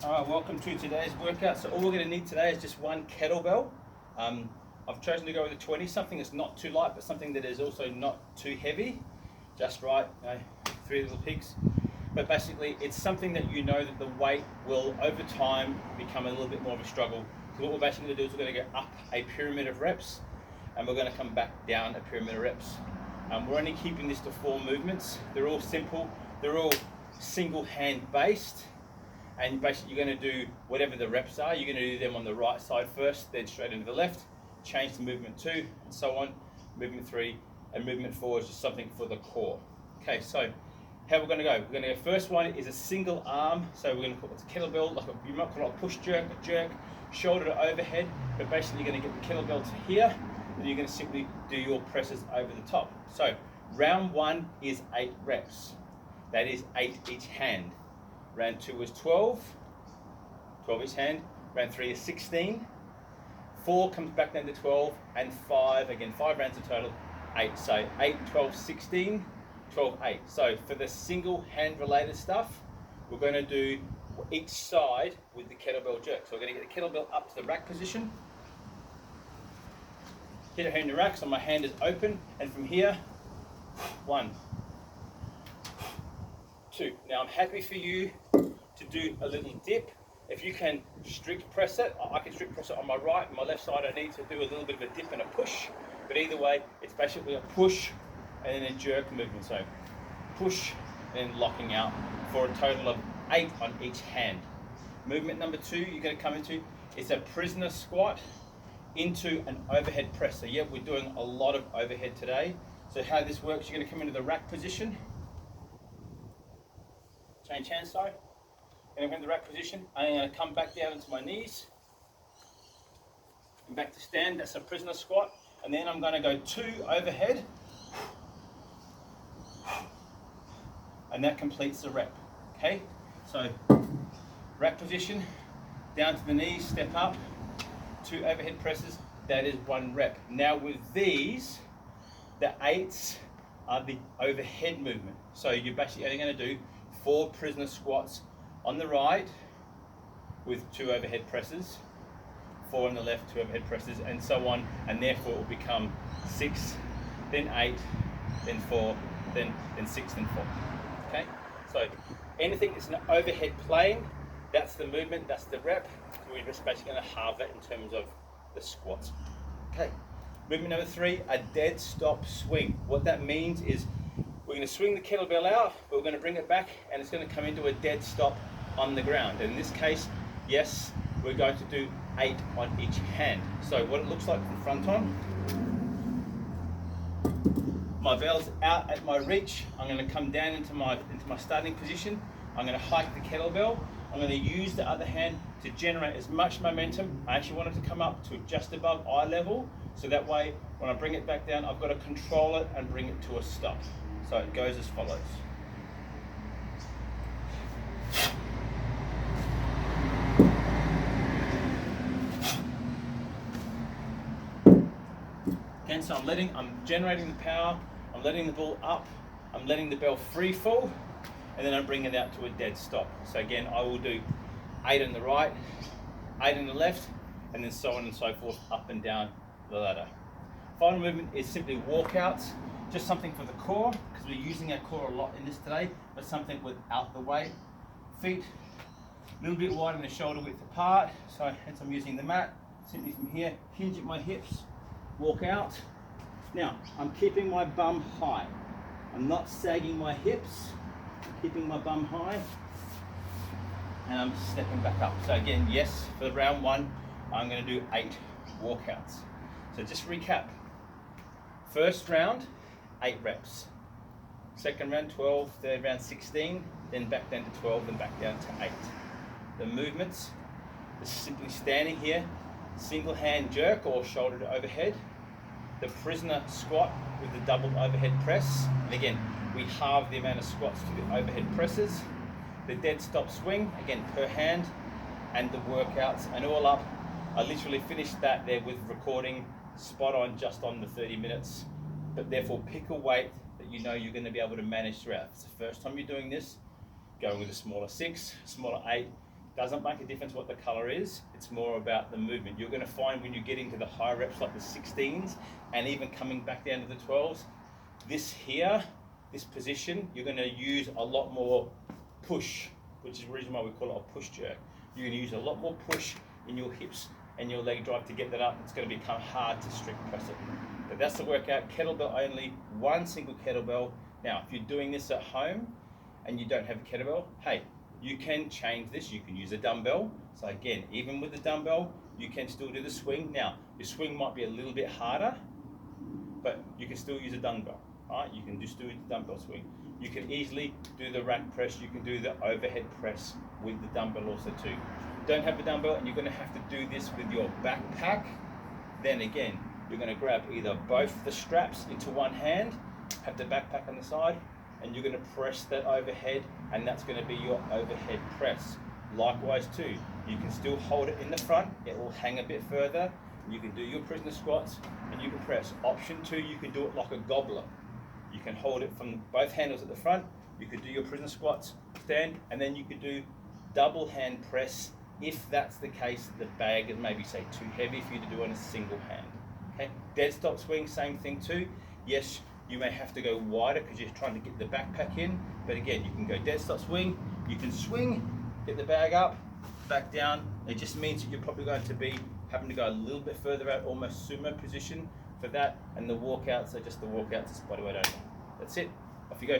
Alright, welcome to today's workout. So all we're going to need today is just one kettlebell. I've chosen to go with a 20, something that's not too light, but something that is also not too heavy. Just right, three little pigs. But basically, it's something that you know that the weight will, over time, become a little bit more of a struggle. So what we're basically going to do is we're going to go up a pyramid of reps, and we're going to come back down a pyramid of reps. We're only keeping this to 4 movements. They're all simple. They're all single hand based. And basically you're going to do whatever the reps are. You're going to do them on the right side first, then straight into the left, change to movement 2, and so on. Movement 3 and movement 4 is just something for the core. Okay, so how we're going to go. We're going to go, first one is a single arm. So we're going to put a kettlebell, like you might call it a push jerk, a jerk, shoulder to overhead. But basically you're going to get the kettlebell to here, and you're going to simply do your presses over the top. So round 1 is 8 reps. That is 8 each hand. Round 2 is 12 each hand. Round 3 is 16. 4 comes back down to 12, and 5, again 5 rounds in total, 8. So 8, 12, 16, 12, 8. So for the single hand related stuff, we're going to do each side with the kettlebell jerk. So we're going to get the kettlebell up to the rack position. Hit it here in the rack, so my hand is open, and from here, 1, 2. Now I'm happy for you to do a little dip. If you can strict press it, I can strict press it on my right, and my left side I need to do a little bit of a dip and a push. But either way, it's basically a push and then a jerk movement. So push and then locking out for a total of 8 on each hand. Movement number 2 you're going to come into is a prisoner squat into an overhead press. So yeah, we're doing a lot of overhead today. So how this works, you're going to come into the rack position. Change hands, sorry. And I'm going to the rack position. I'm going to come back down into my knees. And back to stand, that's a prisoner squat. And then I'm going to go 2 overhead. And that completes the rep. Okay? So, rack position, down to the knees, step up, 2 overhead presses, that is 1 rep. Now with these, the 8s are the overhead movement. So you're basically only going to do 4 prisoner squats on the right with 2 overhead presses, 4 on the left, 2 overhead presses, and so on, and therefore it will become 6, then 8, then 4, then 6, then 4. Okay? So anything that's an overhead plane, that's the movement, that's the rep. So we're just basically going to halve that in terms of the squats. Okay. Movement number 3, a dead stop swing. What that means is we're going to swing the kettlebell out, but we're going to bring it back, and it's going to come into a dead stop on the ground. And in this case, yes, we're going to do 8 on each hand. So what it looks like from front on, my bell's out at my reach. I'm going to come down into my starting position. I'm going to hike the kettlebell. I'm going to use the other hand to generate as much momentum. I actually want it to come up to just above eye level, so that way when I bring it back down, I've got to control it and bring it to a stop. So it goes as follows. Again, so I'm generating the power, I'm letting the ball up, I'm letting the bell free fall, and then I'm bringing it out to a dead stop. So again, I will do 8 on the right, 8 on the left, and then so on and so forth, up and down the ladder. Final movement is simply walkouts, just something for the core, because we're using our core a lot in this today, but something without the weight. Feet a little bit wide and the shoulder width apart, so hence I'm using the mat. Simply from here, hinge at my hips, walk out. Now, I'm keeping my bum high. I'm not sagging my hips, I'm keeping my bum high, and I'm stepping back up. So again, yes, for round 1, I'm going to do 8 walkouts. So just recap. First round, 8 reps. Second round, 12, third round, 16, then back down to 12, then back down to 8. The movements, is simply standing here, single hand jerk or shoulder to overhead. The prisoner squat with the double overhead press. And again, we halve the amount of squats to the overhead presses. The dead stop swing, again per hand, and the workouts, and all up. I literally finished that there with recording, spot on, just on the 30 minutes. But therefore pick a weight that you know you're going to be able to manage throughout. If it's the first time you're doing this, go with a smaller 6, smaller 8, Doesn't make a difference what the color is, it's more about the movement. You're gonna find when you get into the high reps like the 16s and even coming back down to the 12s, this here, this position, you're gonna use a lot more push, which is the reason why we call it a push jerk. You're gonna use a lot more push in your hips and your leg drive to get that up. It's gonna become hard to strict press it. But that's the workout, kettlebell only, one single kettlebell. Now, if you're doing this at home and you don't have a kettlebell, hey, you can change this. You can use a dumbbell. So again, even with the dumbbell, you can still do the swing. Now, your swing might be a little bit harder, but you can still use a dumbbell. All right? You can just do the dumbbell swing. You can easily do the rack press. You can do the overhead press with the dumbbell also too. If you don't have a dumbbell and you're going to have to do this with your backpack, then again, you're going to grab either both the straps into one hand, have the backpack on the side, and you're going to press that overhead, and that's going to be your overhead press. Likewise too, you can still hold it in the front, it will hang a bit further, you can do your prisoner squats, and you can press. Option 2, you can do it like a gobbler. You can hold it from both handles at the front, you could do your prisoner squats, stand, and then you could do double hand press if that's the case, the bag is maybe say too heavy for you to do on a single hand. Okay, dead stop swing, same thing too. Yes, you may have to go wider because you're trying to get the backpack in, but again, you can go dead stop swing, you can swing, get the bag up, back down. It just means that you're probably going to be having to go a little bit further out, almost sumo position for that, and the walkouts are just the walkouts, it's bodyweight only. That's it, off you go.